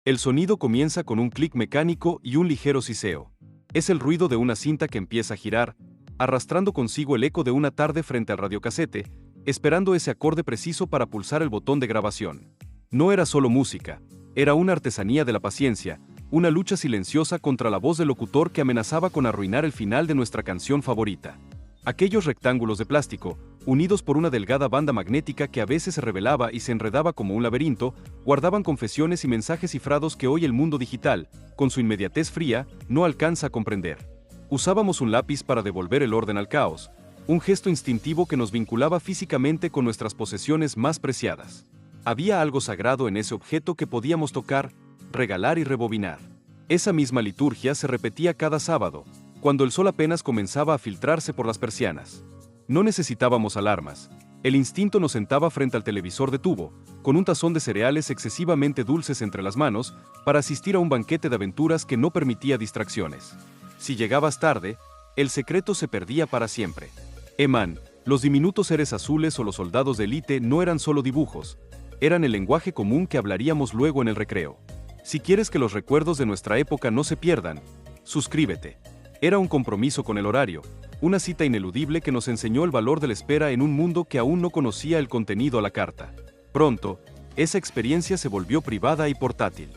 El sonido comienza con un clic mecánico y un ligero siseo. Es el ruido de una cinta que empieza a girar, arrastrando consigo el eco de una tarde frente al radiocasete, esperando ese acorde preciso para pulsar el botón de grabación. No era solo música, era una artesanía de la paciencia, una lucha silenciosa contra la voz del locutor que amenazaba con arruinar el final de nuestra canción favorita. Aquellos rectángulos de plástico, unidos por una delgada banda magnética que a veces se revelaba y se enredaba como un laberinto, guardaban confesiones y mensajes cifrados que hoy el mundo digital, con su inmediatez fría, no alcanza a comprender. Usábamos un lápiz para devolver el orden al caos, un gesto instintivo que nos vinculaba físicamente con nuestras posesiones más preciadas. Había algo sagrado en ese objeto que podíamos tocar, regalar y rebobinar. Esa misma liturgia se repetía cada sábado, cuando el sol apenas comenzaba a filtrarse por las persianas. No necesitábamos alarmas. El instinto nos sentaba frente al televisor de tubo, con un tazón de cereales excesivamente dulces entre las manos, para asistir a un banquete de aventuras que no permitía distracciones. Si llegabas tarde, el secreto se perdía para siempre. Eman, los diminutos seres azules o los soldados de élite no eran solo dibujos, eran el lenguaje común que hablaríamos luego en el recreo. Si quieres que los recuerdos de nuestra época no se pierdan, suscríbete. Era un compromiso con el horario, una cita ineludible que nos enseñó el valor de la espera en un mundo que aún no conocía el contenido a la carta. Pronto, esa experiencia se volvió privada y portátil.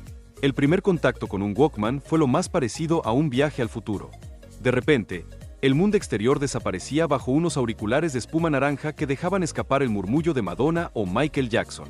El primer contacto con un Walkman fue lo más parecido a un viaje al futuro. De repente, el mundo exterior desaparecía bajo unos auriculares de espuma naranja que dejaban escapar el murmullo de Madonna o Michael Jackson.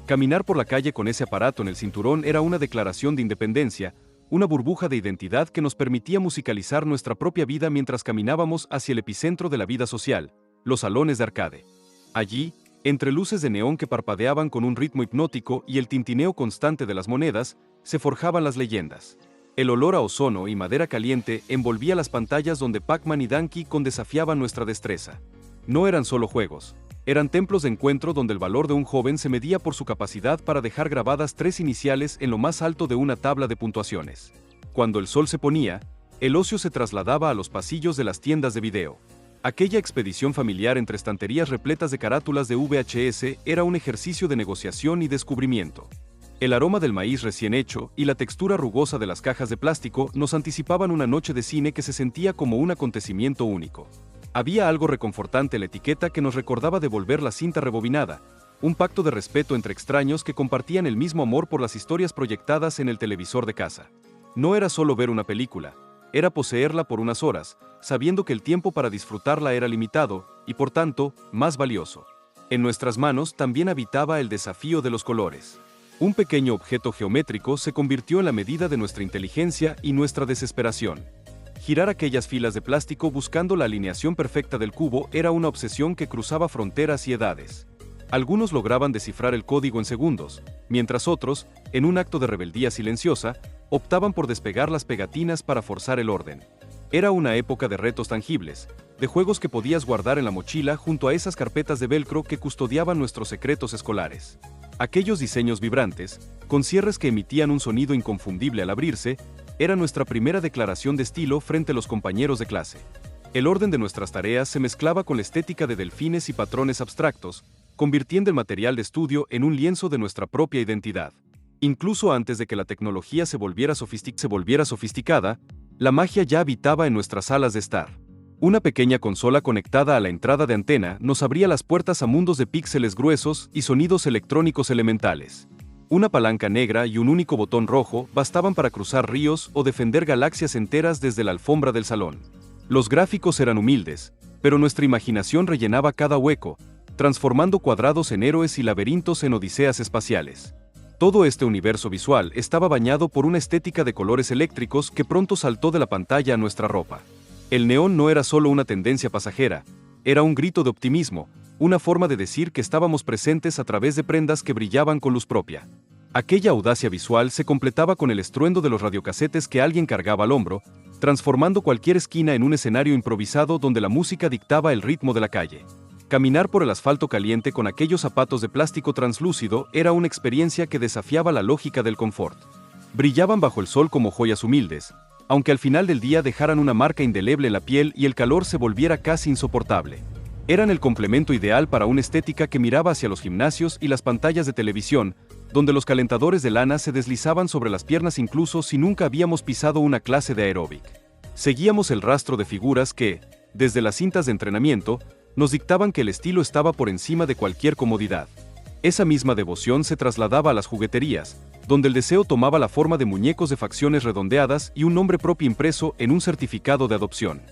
Caminar por la calle con ese aparato en el cinturón era una declaración de independencia, una burbuja de identidad que nos permitía musicalizar nuestra propia vida mientras caminábamos hacia el epicentro de la vida social, los salones de arcade. Allí, entre luces de neón que parpadeaban con un ritmo hipnótico y el tintineo constante de las monedas, se forjaban las leyendas. El olor a ozono y madera caliente envolvía las pantallas donde Pac-Man y Donkey Kong desafiaban nuestra destreza. No eran solo juegos, eran templos de encuentro donde el valor de un joven se medía por su capacidad para dejar grabadas 3 iniciales en lo más alto de una tabla de puntuaciones. Cuando el sol se ponía, el ocio se trasladaba a los pasillos de las tiendas de video. Aquella expedición familiar entre estanterías repletas de carátulas de VHS era un ejercicio de negociación y descubrimiento. El aroma del maíz recién hecho y la textura rugosa de las cajas de plástico nos anticipaban una noche de cine que se sentía como un acontecimiento único. Había algo reconfortante en la etiqueta que nos recordaba devolver la cinta rebobinada, un pacto de respeto entre extraños que compartían el mismo amor por las historias proyectadas en el televisor de casa. No era solo ver una película, era poseerla por unas horas, sabiendo que el tiempo para disfrutarla era limitado y, por tanto, más valioso. En nuestras manos también habitaba el desafío de los colores. Un pequeño objeto geométrico se convirtió en la medida de nuestra inteligencia y nuestra desesperación. Girar aquellas filas de plástico buscando la alineación perfecta del cubo era una obsesión que cruzaba fronteras y edades. Algunos lograban descifrar el código en segundos, mientras otros, en un acto de rebeldía silenciosa, optaban por despegar las pegatinas para forzar el orden. Era una época de retos tangibles, de juegos que podías guardar en la mochila junto a esas carpetas de velcro que custodiaban nuestros secretos escolares. Aquellos diseños vibrantes, con cierres que emitían un sonido inconfundible al abrirse, era nuestra primera declaración de estilo frente a los compañeros de clase. El orden de nuestras tareas se mezclaba con la estética de delfines y patrones abstractos, convirtiendo el material de estudio en un lienzo de nuestra propia identidad. Incluso antes de que la tecnología se volviera sofisticada, la magia ya habitaba en nuestras salas de estar. Una pequeña consola conectada a la entrada de antena nos abría las puertas a mundos de píxeles gruesos y sonidos electrónicos elementales. Una palanca negra y un único botón rojo bastaban para cruzar ríos o defender galaxias enteras desde la alfombra del salón. Los gráficos eran humildes, pero nuestra imaginación rellenaba cada hueco, transformando cuadrados en héroes y laberintos en odiseas espaciales. Todo este universo visual estaba bañado por una estética de colores eléctricos que pronto saltó de la pantalla a nuestra ropa. El neón no era solo una tendencia pasajera, era un grito de optimismo, una forma de decir que estábamos presentes a través de prendas que brillaban con luz propia. Aquella audacia visual se completaba con el estruendo de los radiocasetes que alguien cargaba al hombro, transformando cualquier esquina en un escenario improvisado donde la música dictaba el ritmo de la calle. Caminar por el asfalto caliente con aquellos zapatos de plástico translúcido era una experiencia que desafiaba la lógica del confort. Brillaban bajo el sol como joyas humildes, aunque al final del día dejaran una marca indeleble en la piel y el calor se volviera casi insoportable. Eran el complemento ideal para una estética que miraba hacia los gimnasios y las pantallas de televisión, donde los calentadores de lana se deslizaban sobre las piernas incluso si nunca habíamos pisado una clase de aeróbic. Seguíamos el rastro de figuras que, desde las cintas de entrenamiento, nos dictaban que el estilo estaba por encima de cualquier comodidad. Esa misma devoción se trasladaba a las jugueterías, donde el deseo tomaba la forma de muñecos de facciones redondeadas y un nombre propio impreso en un certificado de adopción.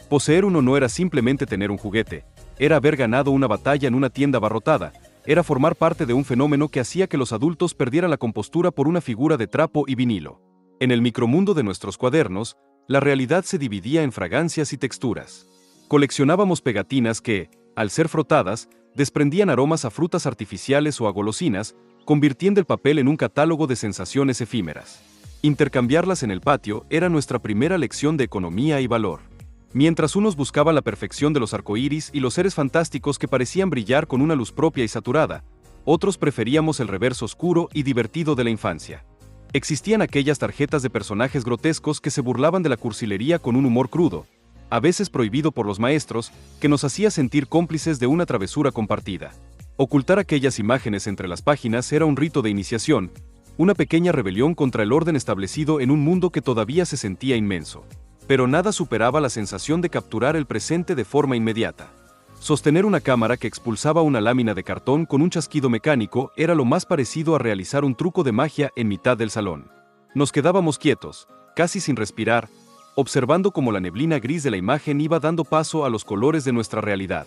Poseer uno no era simplemente tener un juguete, era haber ganado una batalla en una tienda abarrotada, era formar parte de un fenómeno que hacía que los adultos perdieran la compostura por una figura de trapo y vinilo. En el micromundo de nuestros cuadernos, la realidad se dividía en fragancias y texturas. Coleccionábamos pegatinas que, al ser frotadas, desprendían aromas a frutas artificiales o a golosinas, convirtiendo el papel en un catálogo de sensaciones efímeras. Intercambiarlas en el patio era nuestra primera lección de economía y valor. Mientras unos buscaban la perfección de los arcoíris y los seres fantásticos que parecían brillar con una luz propia y saturada, otros preferíamos el reverso oscuro y divertido de la infancia. Existían aquellas tarjetas de personajes grotescos que se burlaban de la cursilería con un humor crudo, a veces prohibido por los maestros, que nos hacía sentir cómplices de una travesura compartida. Ocultar aquellas imágenes entre las páginas era un rito de iniciación, una pequeña rebelión contra el orden establecido en un mundo que todavía se sentía inmenso. Pero nada superaba la sensación de capturar el presente de forma inmediata. Sostener una cámara que expulsaba una lámina de cartón con un chasquido mecánico era lo más parecido a realizar un truco de magia en mitad del salón. Nos quedábamos quietos, casi sin respirar, observando cómo la neblina gris de la imagen iba dando paso a los colores de nuestra realidad.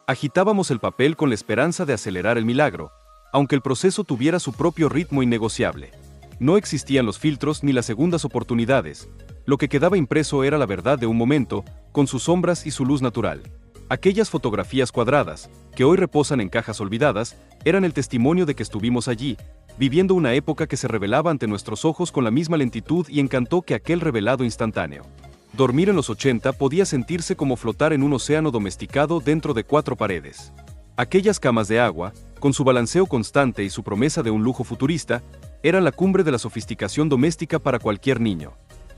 Agitábamos el papel con la esperanza de acelerar el milagro, aunque el proceso tuviera su propio ritmo innegociable. No existían los filtros ni las segundas oportunidades. Lo que quedaba impreso era la verdad de un momento, con sus sombras y su luz natural. Aquellas fotografías cuadradas, que hoy reposan en cajas olvidadas, eran el testimonio de que estuvimos allí, viviendo una época que se revelaba ante nuestros ojos con la misma lentitud y encanto que aquel revelado instantáneo. Dormir en los 80 podía sentirse como flotar en un océano domesticado dentro de 4 paredes. Aquellas camas de agua, con su balanceo constante y su promesa de un lujo futurista, eran la cumbre de la sofisticación doméstica para cualquier niño.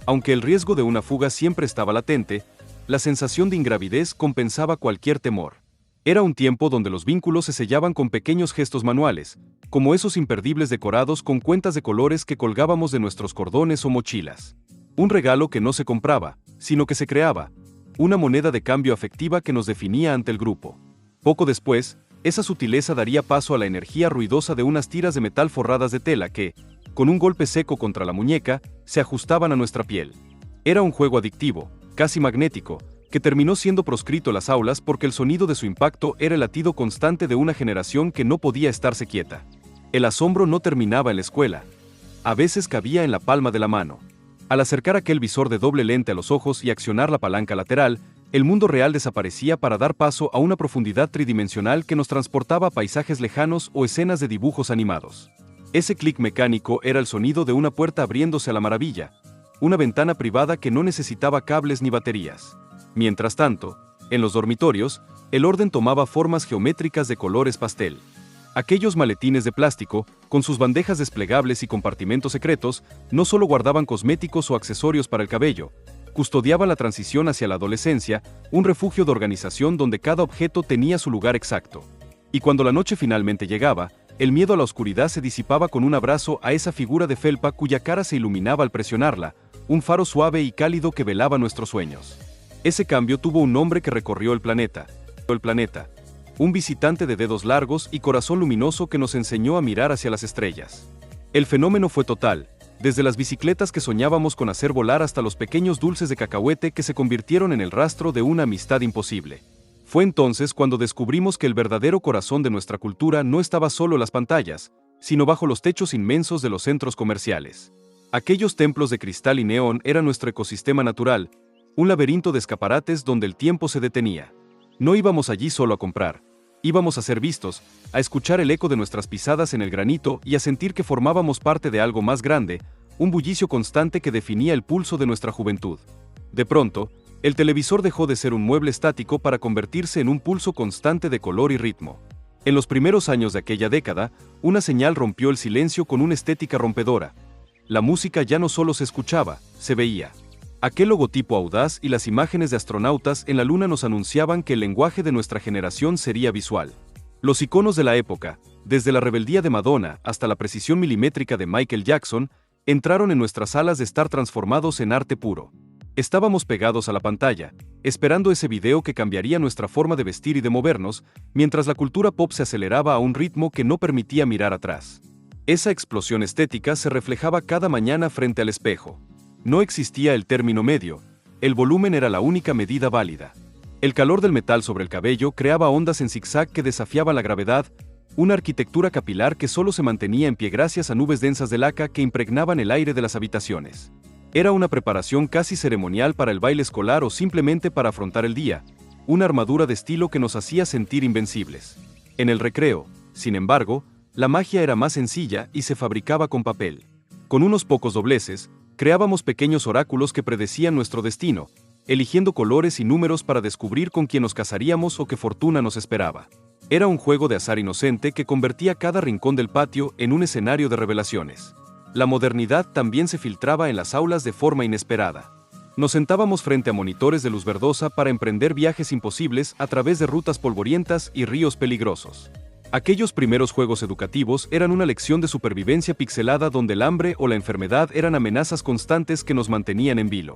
Aunque el riesgo de una fuga siempre estaba latente, la sensación de ingravidez compensaba cualquier temor. Era un tiempo donde los vínculos se sellaban con pequeños gestos manuales, como esos imperdibles decorados con cuentas de colores que colgábamos de nuestros cordones o mochilas. Un regalo que no se compraba, sino que se creaba, una moneda de cambio afectiva que nos definía ante el grupo. Poco después, esa sutileza daría paso a la energía ruidosa de unas tiras de metal forradas de tela que, con un golpe seco contra la muñeca, se ajustaban a nuestra piel. Era un juego adictivo, casi magnético, que terminó siendo proscrito en las aulas porque el sonido de su impacto era el latido constante de una generación que no podía estarse quieta. El asombro no terminaba en la escuela. A veces cabía en la palma de la mano. Al acercar aquel visor de doble lente a los ojos y accionar la palanca lateral, el mundo real desaparecía para dar paso a una profundidad tridimensional que nos transportaba a paisajes lejanos o escenas de dibujos animados. Ese clic mecánico era el sonido de una puerta abriéndose a la maravilla, una ventana privada que no necesitaba cables ni baterías. Mientras tanto, en los dormitorios, el orden tomaba formas geométricas de colores pastel. Aquellos maletines de plástico, con sus bandejas desplegables y compartimentos secretos, no solo guardaban cosméticos o accesorios para el cabello, custodiaban la transición hacia la adolescencia, un refugio de organización donde cada objeto tenía su lugar exacto. Y cuando la noche finalmente llegaba, el miedo a la oscuridad se disipaba con un abrazo a esa figura de felpa cuya cara se iluminaba al presionarla, un faro suave y cálido que velaba nuestros sueños. Ese cambio tuvo un nombre que recorrió el planeta. Un visitante de dedos largos y corazón luminoso que nos enseñó a mirar hacia las estrellas. El fenómeno fue total, desde las bicicletas que soñábamos con hacer volar hasta los pequeños dulces de cacahuete que se convirtieron en el rastro de una amistad imposible. Fue entonces cuando descubrimos que el verdadero corazón de nuestra cultura no estaba solo en las pantallas, sino bajo los techos inmensos de los centros comerciales. Aquellos templos de cristal y neón eran nuestro ecosistema natural, un laberinto de escaparates donde el tiempo se detenía. No íbamos allí solo a comprar, íbamos a ser vistos, a escuchar el eco de nuestras pisadas en el granito y a sentir que formábamos parte de algo más grande, un bullicio constante que definía el pulso de nuestra juventud. De pronto, el televisor dejó de ser un mueble estático para convertirse en un pulso constante de color y ritmo. En los primeros años de aquella década, una señal rompió el silencio con una estética rompedora. La música ya no solo se escuchaba, se veía. Aquel logotipo audaz y las imágenes de astronautas en la luna nos anunciaban que el lenguaje de nuestra generación sería visual. Los iconos de la época, desde la rebeldía de Madonna hasta la precisión milimétrica de Michael Jackson, entraron en nuestras salas de estar transformados en arte puro. Estábamos pegados a la pantalla, esperando ese video que cambiaría nuestra forma de vestir y de movernos, mientras la cultura pop se aceleraba a un ritmo que no permitía mirar atrás. Esa explosión estética se reflejaba cada mañana frente al espejo. No existía el término medio, el volumen era la única medida válida. El calor del metal sobre el cabello creaba ondas en zigzag que desafiaban la gravedad, una arquitectura capilar que solo se mantenía en pie gracias a nubes densas de laca que impregnaban el aire de las habitaciones. Era una preparación casi ceremonial para el baile escolar o simplemente para afrontar el día, una armadura de estilo que nos hacía sentir invencibles. En el recreo, sin embargo, la magia era más sencilla y se fabricaba con papel. Con unos pocos dobleces, creábamos pequeños oráculos que predecían nuestro destino, eligiendo colores y números para descubrir con quién nos casaríamos o qué fortuna nos esperaba. Era un juego de azar inocente que convertía cada rincón del patio en un escenario de revelaciones. La modernidad también se filtraba en las aulas de forma inesperada. Nos sentábamos frente a monitores de luz verdosa para emprender viajes imposibles a través de rutas polvorientas y ríos peligrosos. Aquellos primeros juegos educativos eran una lección de supervivencia pixelada donde el hambre o la enfermedad eran amenazas constantes que nos mantenían en vilo.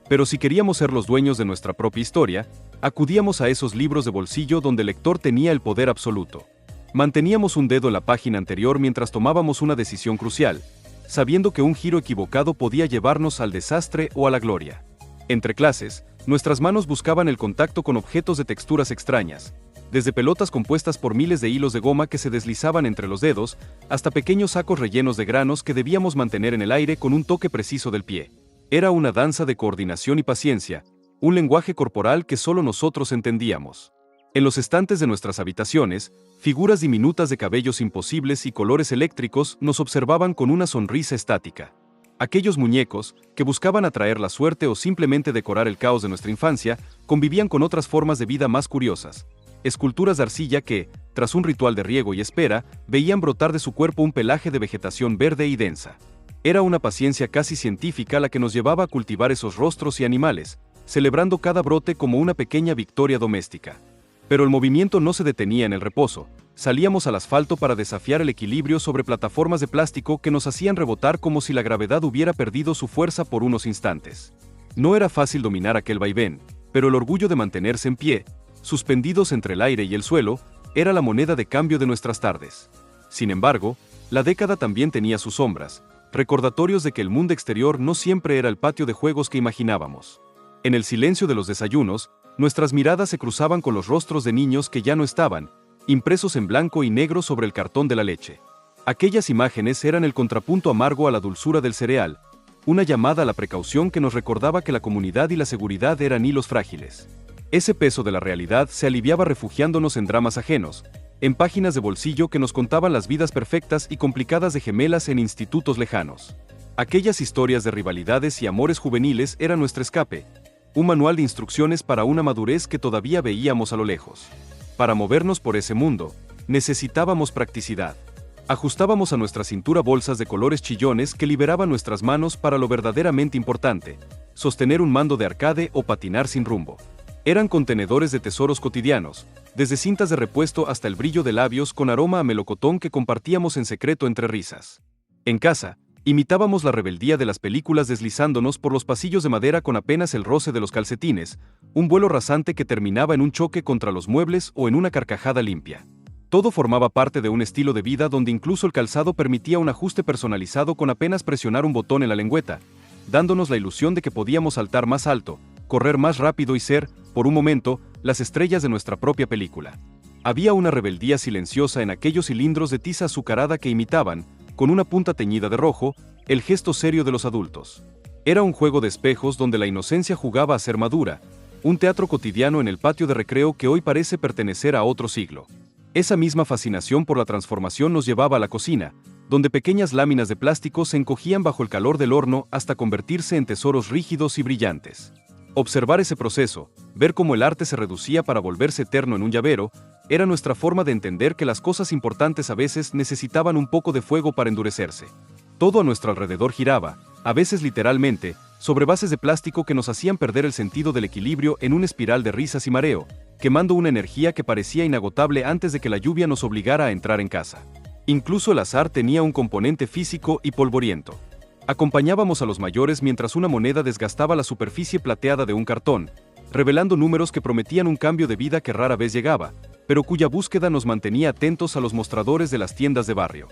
Pero si queríamos ser los dueños de nuestra propia historia, acudíamos a esos libros de bolsillo donde el lector tenía el poder absoluto. Manteníamos un dedo en la página anterior mientras tomábamos una decisión crucial, sabiendo que un giro equivocado podía llevarnos al desastre o a la gloria. Entre clases, nuestras manos buscaban el contacto con objetos de texturas extrañas, desde pelotas compuestas por miles de hilos de goma que se deslizaban entre los dedos, hasta pequeños sacos rellenos de granos que debíamos mantener en el aire con un toque preciso del pie. Era una danza de coordinación y paciencia, un lenguaje corporal que solo nosotros entendíamos. En los estantes de nuestras habitaciones, figuras diminutas de cabellos imposibles y colores eléctricos nos observaban con una sonrisa estática. Aquellos muñecos, que buscaban atraer la suerte o simplemente decorar el caos de nuestra infancia, convivían con otras formas de vida más curiosas. Esculturas de arcilla que, tras un ritual de riego y espera, veían brotar de su cuerpo un pelaje de vegetación verde y densa. Era una paciencia casi científica la que nos llevaba a cultivar esos rostros y animales, celebrando cada brote como una pequeña victoria doméstica. Pero el movimiento no se detenía en el reposo. Salíamos al asfalto para desafiar el equilibrio sobre plataformas de plástico que nos hacían rebotar como si la gravedad hubiera perdido su fuerza por unos instantes. No era fácil dominar aquel vaivén, pero el orgullo de mantenerse en pie, suspendidos entre el aire y el suelo, era la moneda de cambio de nuestras tardes. Sin embargo, la década también tenía sus sombras, recordatorios de que el mundo exterior no siempre era el patio de juegos que imaginábamos. En el silencio de los desayunos, nuestras miradas se cruzaban con los rostros de niños que ya no estaban, impresos en blanco y negro sobre el cartón de la leche. Aquellas imágenes eran el contrapunto amargo a la dulzura del cereal, una llamada a la precaución que nos recordaba que la comunidad y la seguridad eran hilos frágiles. Ese peso de la realidad se aliviaba refugiándonos en dramas ajenos, en páginas de bolsillo que nos contaban las vidas perfectas y complicadas de gemelas en institutos lejanos. Aquellas historias de rivalidades y amores juveniles eran nuestro escape, un manual de instrucciones para una madurez que todavía veíamos a lo lejos. Para movernos por ese mundo, necesitábamos practicidad. Ajustábamos a nuestra cintura bolsas de colores chillones que liberaban nuestras manos para lo verdaderamente importante, sostener un mando de arcade o patinar sin rumbo. Eran contenedores de tesoros cotidianos, desde cintas de repuesto hasta el brillo de labios con aroma a melocotón que compartíamos en secreto entre risas. En casa, imitábamos la rebeldía de las películas deslizándonos por los pasillos de madera con apenas el roce de los calcetines, un vuelo rasante que terminaba en un choque contra los muebles o en una carcajada limpia. Todo formaba parte de un estilo de vida donde incluso el calzado permitía un ajuste personalizado con apenas presionar un botón en la lengüeta, dándonos la ilusión de que podíamos saltar más alto, correr más rápido y ser, por un momento, las estrellas de nuestra propia película. Había una rebeldía silenciosa en aquellos cilindros de tiza azucarada que imitaban, con una punta teñida de rojo, el gesto serio de los adultos. Era un juego de espejos donde la inocencia jugaba a ser madura, un teatro cotidiano en el patio de recreo que hoy parece pertenecer a otro siglo. Esa misma fascinación por la transformación nos llevaba a la cocina, donde pequeñas láminas de plástico se encogían bajo el calor del horno hasta convertirse en tesoros rígidos y brillantes. Observar ese proceso, ver cómo el arte se reducía para volverse eterno en un llavero, era nuestra forma de entender que las cosas importantes a veces necesitaban un poco de fuego para endurecerse. Todo a nuestro alrededor giraba, a veces literalmente, sobre bases de plástico que nos hacían perder el sentido del equilibrio en una espiral de risas y mareo, quemando una energía que parecía inagotable antes de que la lluvia nos obligara a entrar en casa. Incluso el azar tenía un componente físico y polvoriento. Acompañábamos a los mayores mientras una moneda desgastaba la superficie plateada de un cartón, revelando números que prometían un cambio de vida que rara vez llegaba, pero cuya búsqueda nos mantenía atentos a los mostradores de las tiendas de barrio.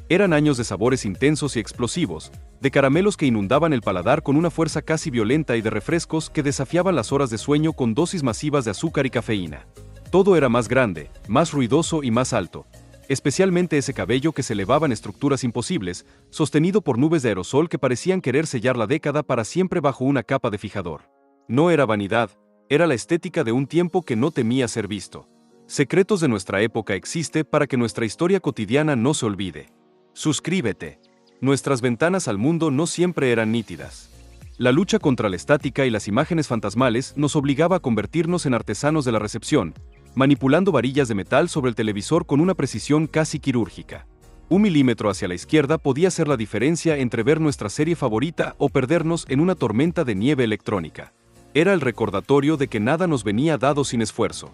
Eran años de sabores intensos y explosivos, de caramelos que inundaban el paladar con una fuerza casi violenta y de refrescos que desafiaban las horas de sueño con dosis masivas de azúcar y cafeína. Todo era más grande, más ruidoso y más alto, especialmente ese cabello que se elevaba en estructuras imposibles, sostenido por nubes de aerosol que parecían querer sellar la década para siempre bajo una capa de fijador. No era vanidad, era la estética de un tiempo que no temía ser visto. Secretos de nuestra época existe para que nuestra historia cotidiana no se olvide. Suscríbete. Nuestras ventanas al mundo no siempre eran nítidas. La lucha contra la estática y las imágenes fantasmales nos obligaba a convertirnos en artesanos de la recepción, manipulando varillas de metal sobre el televisor con una precisión casi quirúrgica. 1 milímetro hacia la izquierda podía ser la diferencia entre ver nuestra serie favorita o perdernos en una tormenta de nieve electrónica. Era el recordatorio de que nada nos venía dado sin esfuerzo.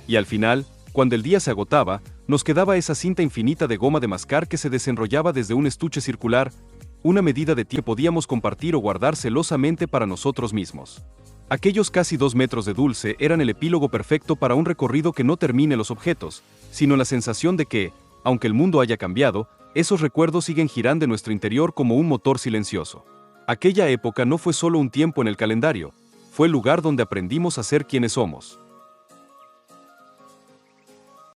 Y al final, cuando el día se agotaba, nos quedaba esa cinta infinita de goma de mascar que se desenrollaba desde un estuche circular, una medida de tiempo que podíamos compartir o guardar celosamente para nosotros mismos. Aquellos casi 2 metros de dulce eran el epílogo perfecto para un recorrido que no termine los objetos, sino la sensación de que, aunque el mundo haya cambiado, esos recuerdos siguen girando en nuestro interior como un motor silencioso. Aquella época no fue solo un tiempo en el calendario, fue el lugar donde aprendimos a ser quienes somos.